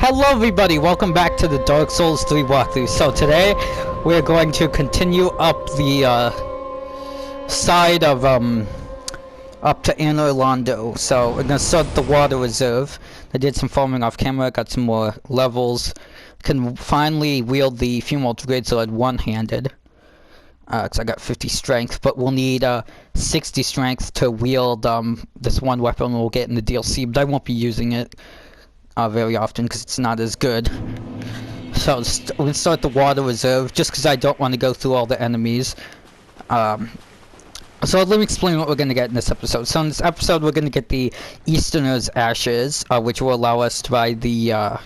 Hello everybody, welcome back to the Dark Souls 3 walkthrough. So today, we're going to continue up the, side of, up to Anne Orlando. So, we're gonna start the water reserve. I did some farming off camera, got some more levels. Can finally wield the Funeral Greatsword one-handed. Cause I got 50 strength, but we'll need, 60 strength to wield, this one weapon we'll get in the DLC, but I won't be using it very often because it's not as good. So we'll start the water reserve just because I don't want to go through all the enemies. So let me explain what we're going to get in this episode. So in this episode we're going to get the Easterner's Ashes, which will allow us to buy the,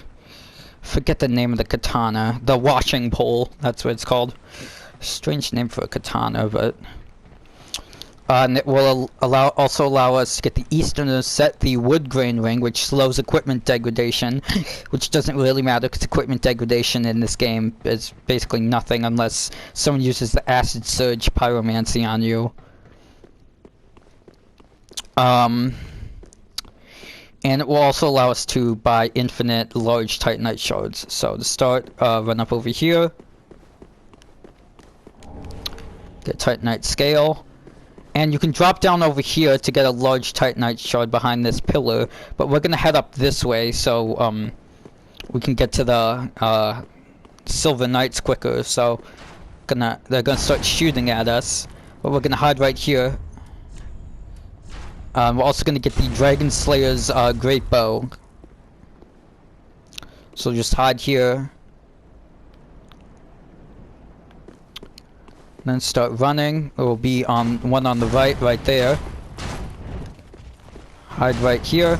forget the name of the katana, the washing pole, that's what it's called. Strange name for a katana, but... and it will also allow us to get the Easterner's Set, the Wood Grain Ring, which slows equipment degradation, which doesn't really matter because equipment degradation in this game is basically nothing unless someone uses the Acid Surge Pyromancy on you. And it will also allow us to buy infinite large Titanite shards. So to start, run up over here, get Titanite scale. And you can drop down over here to get a large Titanite shard behind this pillar, but we're gonna head up this way so we can get to the Silver Knights quicker. So they're gonna start shooting at us, but we're gonna hide right here. We're also gonna get the Dragon Slayer's Great Bow. So just hide here. Then start running. It will be on one on the right there. Hide right here.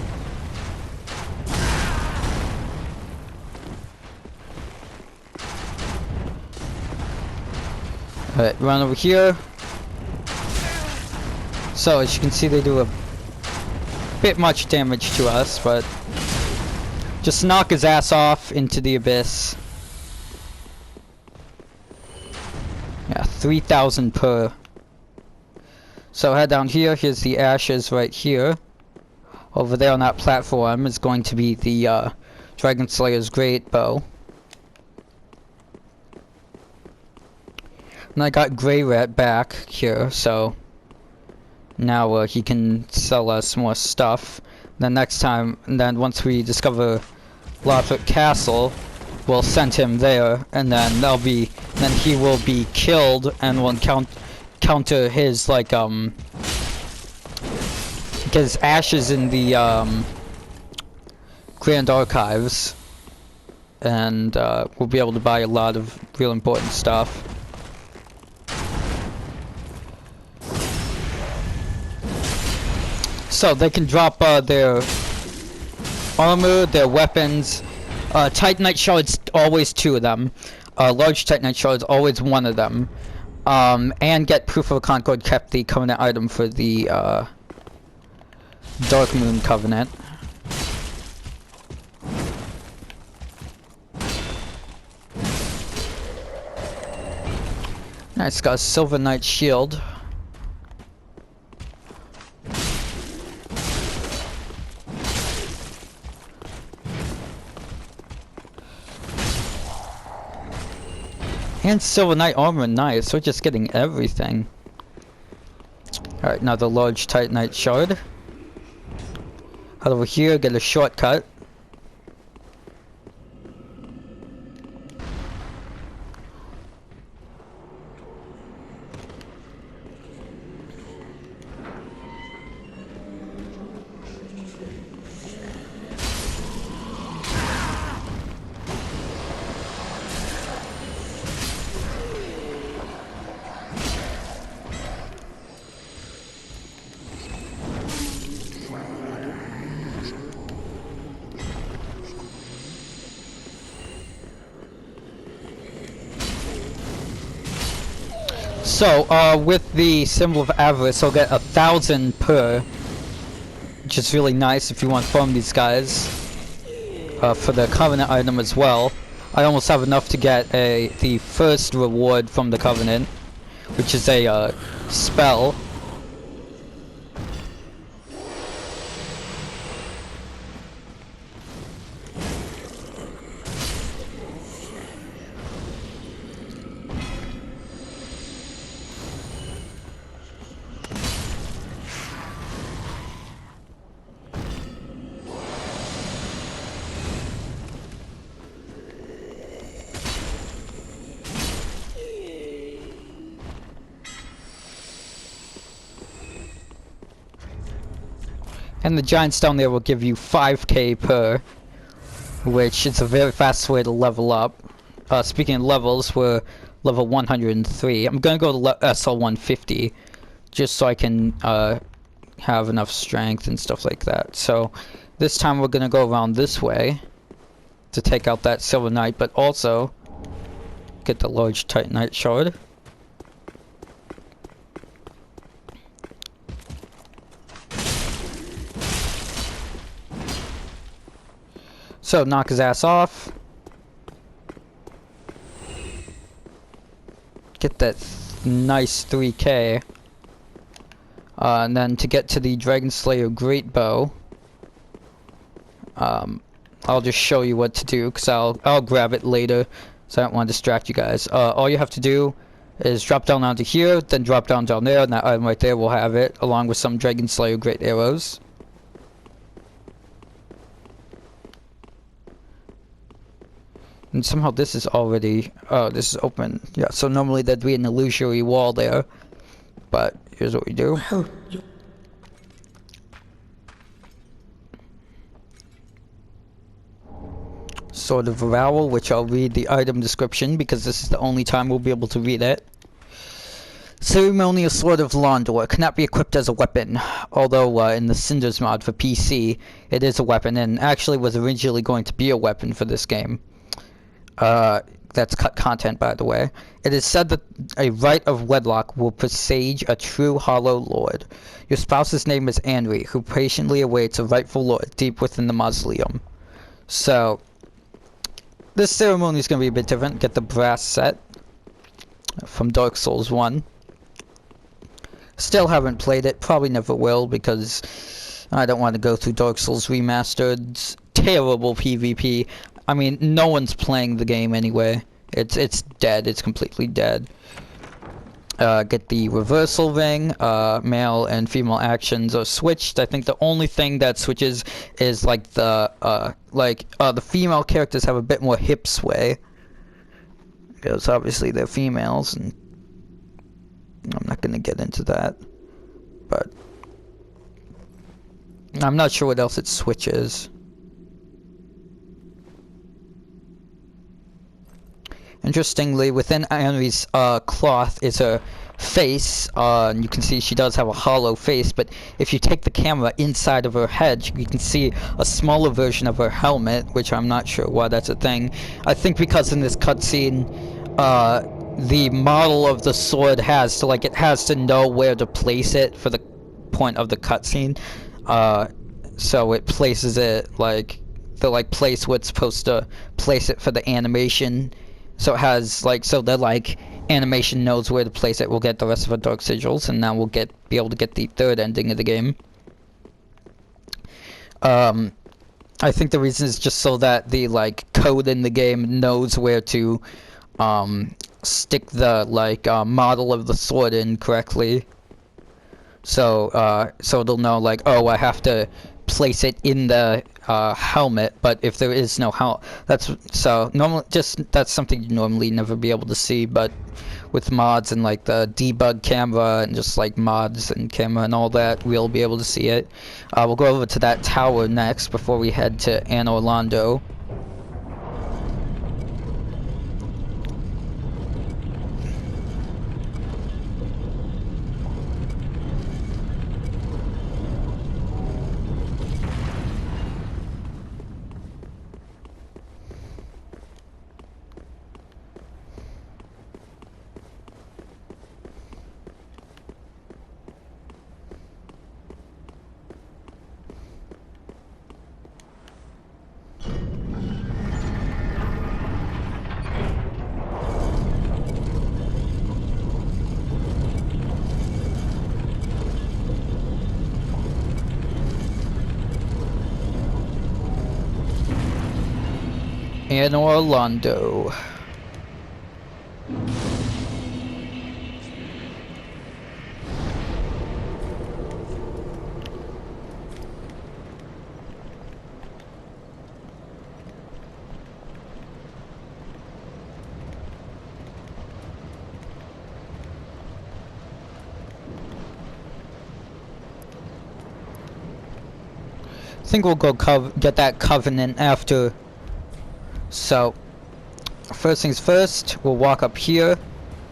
Alright, run over here. So as you can see, they do a bit much damage to us, but just knock his ass off into the abyss. Yeah, 3,000 per. So head down here. Here's the ashes right here. Over there on that platform is going to be the Dragon Slayer's Great Bow. And I got Grey Rat back here, so now he can sell us more stuff. Then next time, and then once we discover Lothric Castle, we'll send him there, and then then he will be killed, and we'll counter his like his ashes in the Grand Archives, and we'll be able to buy a lot of real important stuff. So they can drop their armor, their weapons. Titanite shards, always 2 of them. Large Titanite shards, always 1 of them. And get Proof of Concord, kept the Covenant item for the Dark Moon Covenant. Nice, got a Silver Knight shield. And Silver Knight armor, nice. We're just getting everything. Alright, now the large Titanite shard. Head over here, get a shortcut. So, with the Symbol of Avarice, I'll get 1,000 per, which is really nice if you want to farm these guys. For the Covenant item as well. I almost have enough to get the first reward from the Covenant, which is a spell. And the giants down there will give you 5k per, which is a very fast way to level up. Speaking of levels, we're level 103. I'm gonna go to SL 150, just so I can have enough strength and stuff like that. So this time we're gonna go around this way to take out that Silver Knight, but also get the large Titanite shard. So knock his ass off. Get that nice 3k. And then to get to the Dragon Slayer Great Bow, I'll just show you what to do, because I'll grab it later, so I don't want to distract you guys. All you have to do is drop down onto here, then drop down there, and that item right there will have it, along with some Dragon Slayer Great Arrows. And somehow this is already, oh, this is open. Yeah, so normally there'd be an illusory wall there, but here's what we do. Sword of Devourer, which I'll read the item description because this is the only time we'll be able to read it. Ceremonial Sword of Londor cannot be equipped as a weapon, although in the Cinders mod for PC, it is a weapon and actually was originally going to be a weapon for this game. That's cut content, by the way. It is said that a rite of wedlock will presage a true Hollow Lord. Your spouse's name is Anri, who patiently awaits a rightful lord deep within the mausoleum. So, this ceremony is going to be a bit different. Get the brass set from Dark Souls 1. Still haven't played it. Probably never will, because I don't want to go through Dark Souls Remastered's terrible PvP. I mean, no one's playing the game anyway. It's dead. It's completely dead. Get the reversal ring. Male and female actions are switched. I think the only thing that switches is like the female characters have a bit more hip sway, because obviously they're females, and I'm not gonna get into that. But I'm not sure what else it switches. Interestingly, within Anri's cloth is her face, and you can see she does have a hollow face, but if you take the camera inside of her head, you can see a smaller version of her helmet, which I'm not sure why that's a thing. I think because in this cutscene, the model of the sword has to, like, it has to know where to place it for the point of the cutscene, so it places it, like, the, place where it's supposed to place it for the animation. So it has, so the, animation knows where to place it. We'll get the rest of our Dark Sigils, and now we'll be able to get the third ending of the game. I think the reason is just so that the, code in the game knows where to, stick the, model of the sword in correctly. So, so it'll know, oh, I have to place it in the helmet, but if there is no helmet, that's something you normally never be able to see, but with mods and the debug camera and just mods and camera and all that, we'll be able to see it. We'll go over to that tower next before we head to Anor Londo. Anor Londo. think we'll go get that covenant after. So, first things first, we'll walk up here.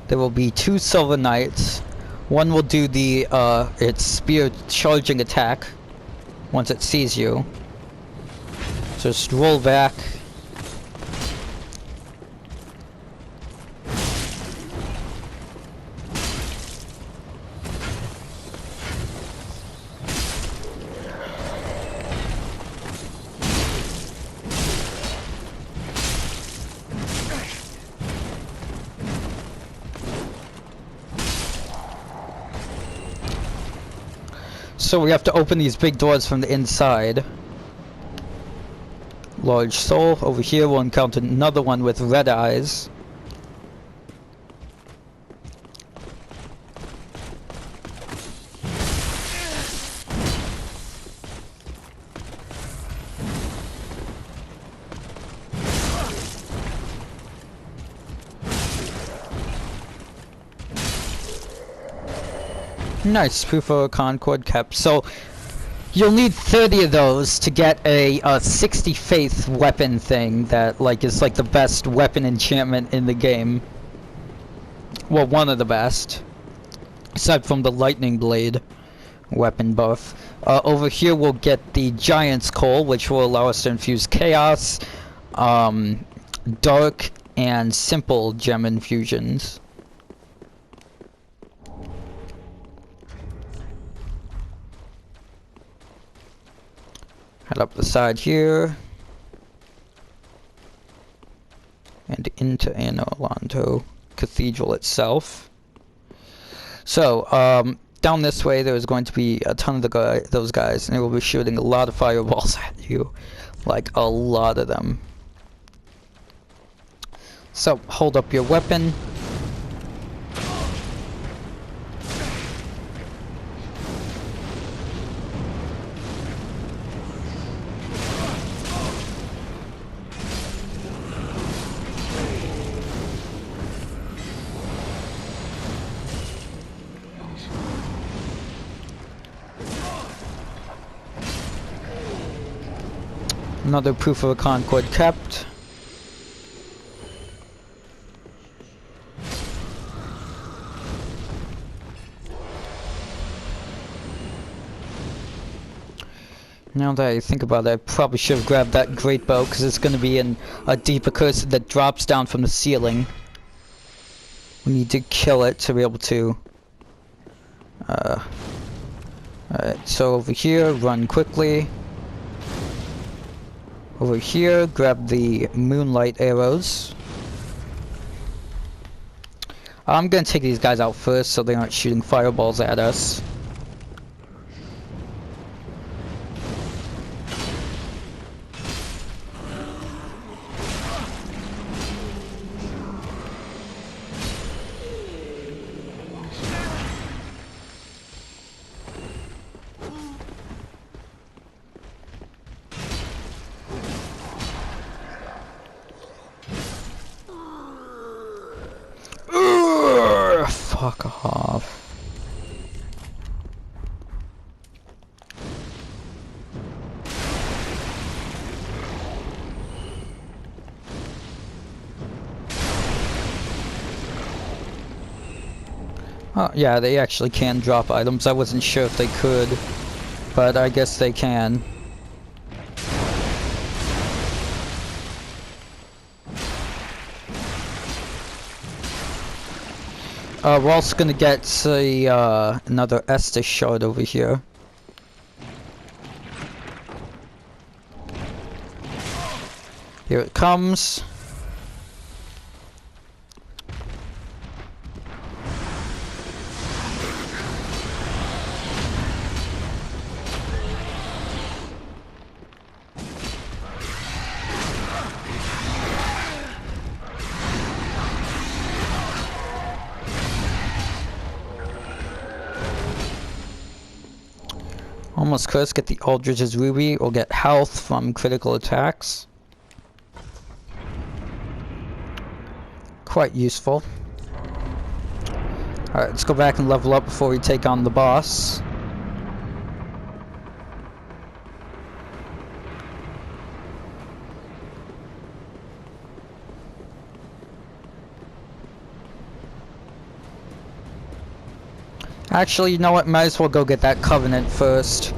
There will be 2 silver knights. One will do the its spear charging attack once it sees you. So just roll back. So we have to open these big doors from the inside. Large soul. Over here we'll encounter another one with red eyes. Nice, proof of Concord kept. So you'll need 30 of those to get a 60 faith weapon thing that is like the best weapon enchantment in the game. Well, one of the best, aside from the lightning blade weapon buff. Over here we'll get the Giant's Coal, which will allow us to infuse chaos, dark, and simple gem infusions. Head up the side here. And into Anor Londo Cathedral itself. So, down this way there's going to be a ton of those guys, and they will be shooting a lot of fireballs at you. Like, a lot of them. So, hold up your weapon. Another proof of a Concord kept. Now that I think about it, I probably should have grabbed that great bow, because it's going to be in a deep accursed that drops down from the ceiling. We need to kill it to be able to... Alright, so over here, run quickly. Over here, grab the moonlight arrows. I'm gonna take these guys out first so they aren't shooting fireballs at us. Fuck off. Oh, yeah, they actually can drop items. I wasn't sure if they could, but I guess they can. We're also gonna get another Estus shard over here. Here it comes. Almost cursed, get the Aldrich's Ruby, or get health from critical attacks. Quite useful. Alright, let's go back and level up before we take on the boss. Actually, you know what? Might as well go get that covenant first.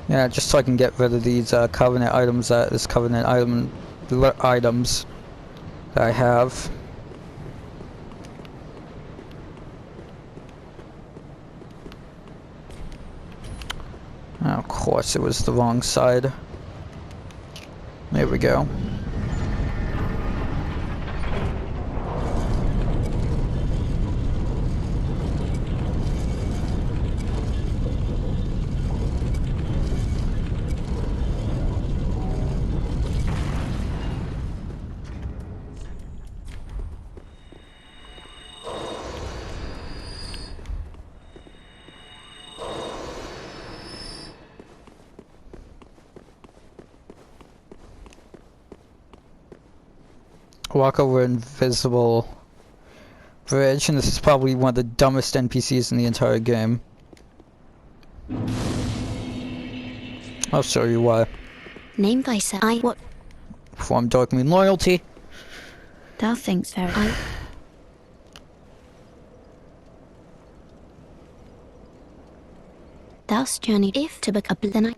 Yeah, just so I can get rid of these covenant items that items that I have. Oh, of course, it was the wrong side. There we go. Walk over invisible bridge, and this is probably one of the dumbest NPCs in the entire game. I'll show you why. Name thyself. What? Form dark moon loyalty. Thou thinkst very. Thou'st journeyed if to become then I.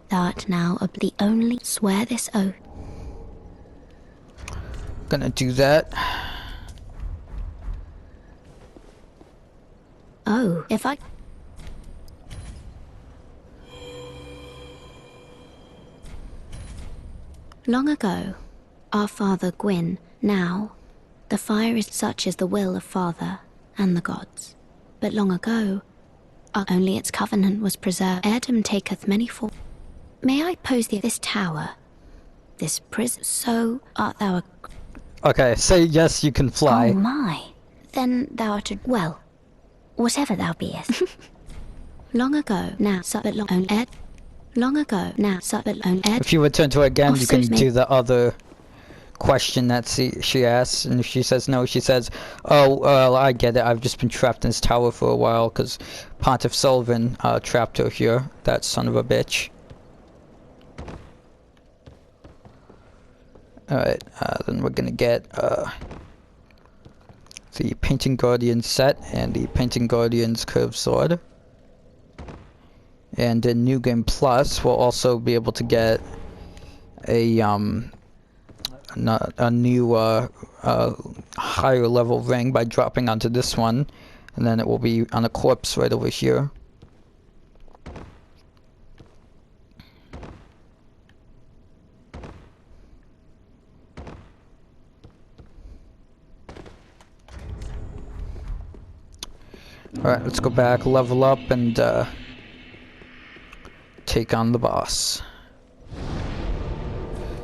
Thou'rt now the only swear this oath. Gonna do that. Oh, if I. Long ago, our father Gwyn, now, the fire is such as the will of father and the gods. But long ago, only its covenant was preserved. Erdom taketh many forms. May I pose thee this tower, this prison? So art thou a... Okay, say yes, you can fly. Oh my, then thou art a... well, whatever thou beest. Long ago, now, but long own Ed. Long ago, now, but own Ed. If you return to it again, you can do the other question that she asks, and if she says no, she says, oh, well, I get it, I've just been trapped in this tower for a while, because Pontiff Sullivan trapped her here, that son of a bitch. Alright, then we're gonna get the Painting Guardian set and the Painting Guardian's Curved Sword. And in New Game Plus, we'll also be able to get a new higher level ring by dropping onto this one, and then it will be on a corpse right over here. Alright, let's go back, level up, and take on the boss.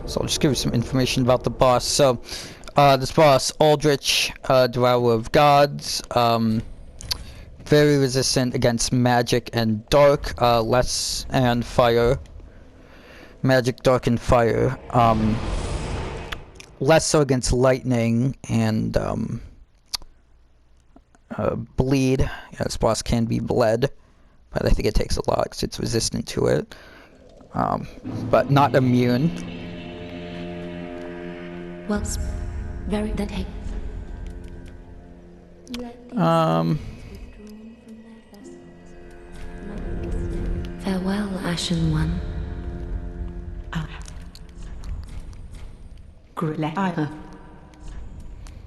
So I'll just give you some information about the boss. So, this boss, Aldrich, Devourer of Gods, very resistant against magic and dark, less and fire. Magic, dark, and fire. Less so against lightning and bleed. Yeah, this boss can be bled, but I think it takes a lot because it's resistant to it. But not immune. Well, very that hey. Farewell, Ashen One.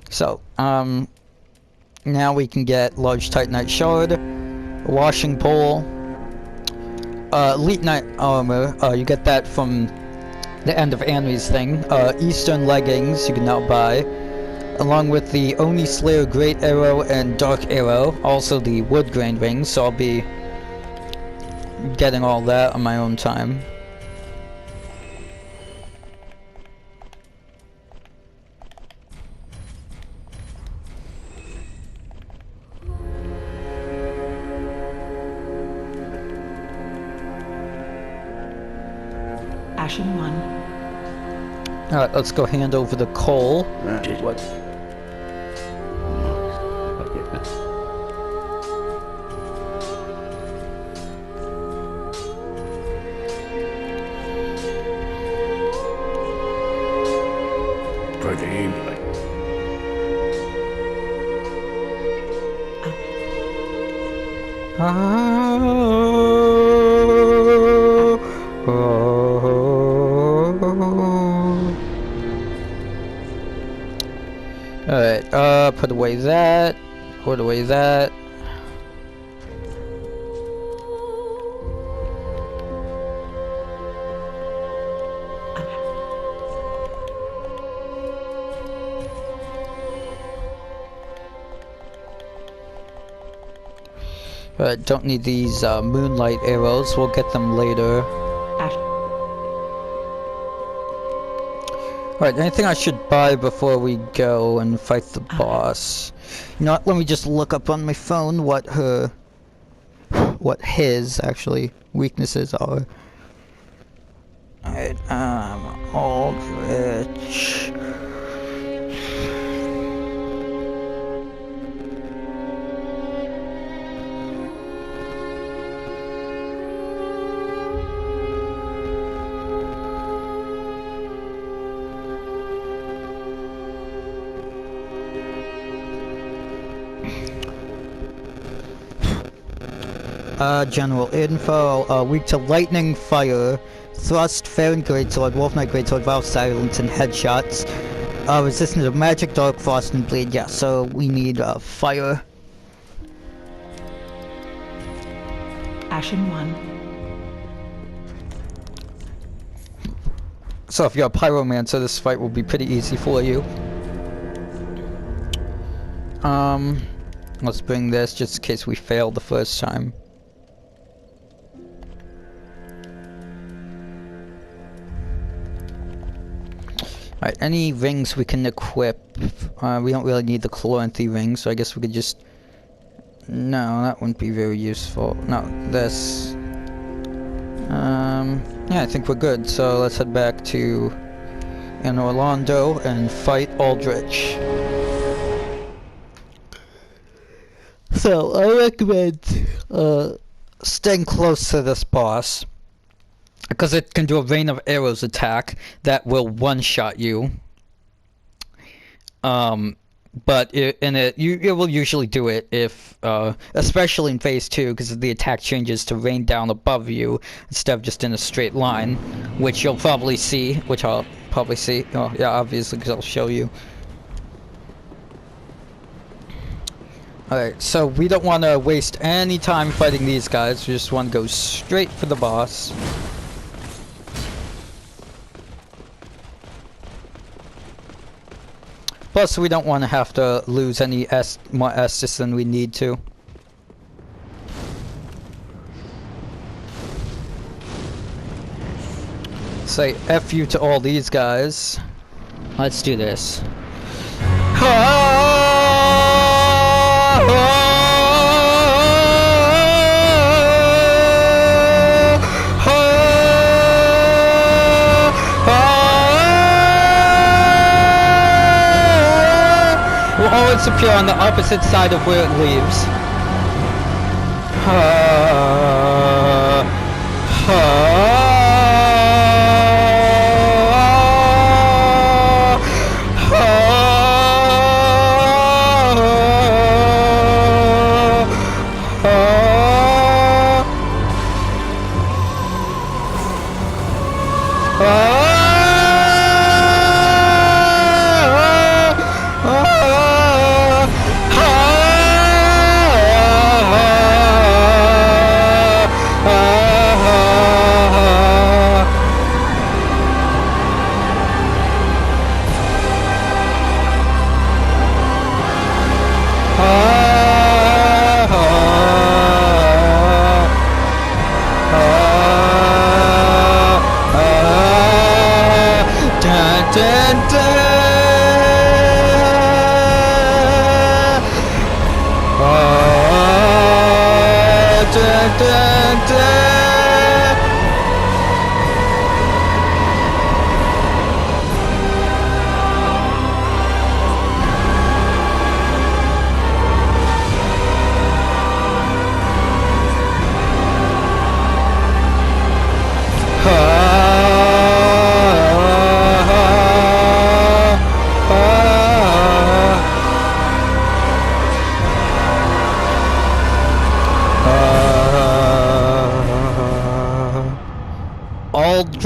So, now we can get Large Titanite Shard, Washing Pole, Elite Knight Armor, you get that from the end of Anri's thing, Eastern Leggings you can now buy, along with the Oni Slayer Great Arrow and Dark Arrow, also the Wood Grain Ring, so I'll be getting all that on my own time. Ashen One. Alright, let's go hand over the coal. What? for the evening. Alright, put away that. Put away that. Alright, don't need these moonlight arrows, we'll get them later. Alright, anything I should buy before we go and fight the boss? You know what, let me just look up on my phone what his, actually, weaknesses are. Alright, Aldrich. General info, weak to lightning, fire, thrust, fair and greatsword, wolf knight greatsword, valve silence, and headshots. Resistant to magic, dark, frost, and bleed. Yeah, so we need, fire. Ashen 1. So if you're a pyromancer, this fight will be pretty easy for you. Let's bring this just in case we fail the first time. Alright, any rings we can equip. We don't really need the Chloranthy ring, so I guess we could just... No, that wouldn't be very useful. No, this... Yeah, I think we're good, so let's head back to Orlando and fight Aldrich. So, I recommend, staying close to this boss. Because it can do a rain of arrows attack that will one-shot you. But it will usually do it if, especially in phase 2, because the attack changes to rain down above you instead of just in a straight line, which you'll probably see, which I'll probably see. Oh, yeah, obviously, because I'll show you. Alright, so we don't want to waste any time fighting these guys, we just want to go straight for the boss. Plus, we don't want to have to lose any more Estus than we need to. Say F you to all these guys. Let's do this. Will always appear on the opposite side of where it leaves.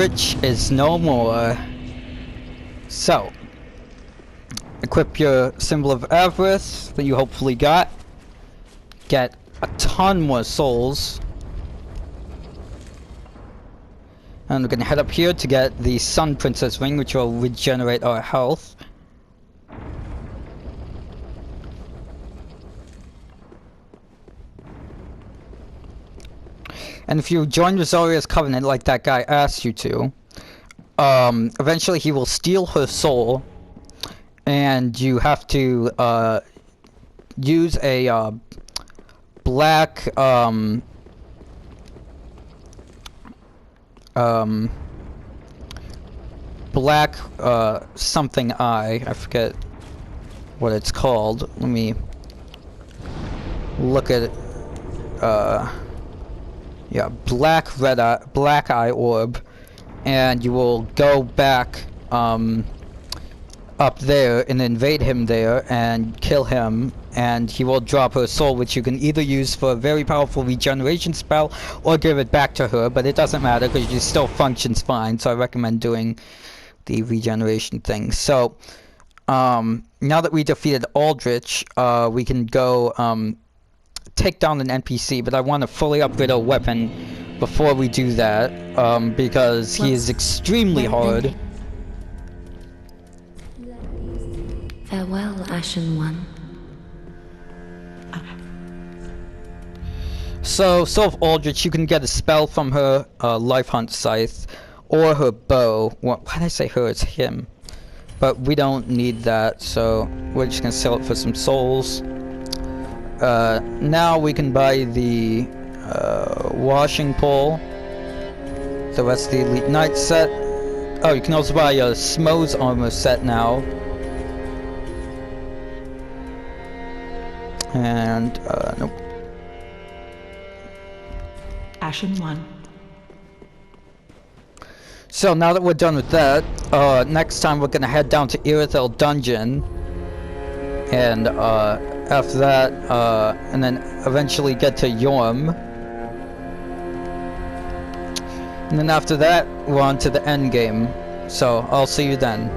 Aldrich is no more. So, equip your Symbol of Avarice that you hopefully got. Get a ton more souls. And we're gonna head up here to get the Sun Princess ring, which will regenerate our health. And if you join Rosaria's covenant like that guy asked you to, eventually he will steal her soul, and you have to use a black black something eye. I forget what it's called. Let me look at it. Yeah, black eye orb, and you will go back up there and invade him there and kill him, and he will drop her soul, which you can either use for a very powerful regeneration spell or give it back to her, but it doesn't matter because she still functions fine, so I recommend doing the regeneration thing. So now that we defeated Aldrich, we can go take down an NPC, but I want to fully upgrade our weapon before we do that, because he is extremely hard. Farewell, Ashen One. So of Aldrich, you can get a spell from her Life Hunt Scythe, or her bow. Well, why did I say her? It's him. But we don't need that, so we're just gonna sell it for some souls. Now we can buy the washing pole, the rest of the Elite Knight set. Oh, you can also buy a Smo's armor set now. And, nope. Ashen One. So now that we're done with that, next time we're gonna head down to Irithyll Dungeon. And, after that, and then eventually get to Yorm. And then after that, we're on to the end game. So, I'll see you then.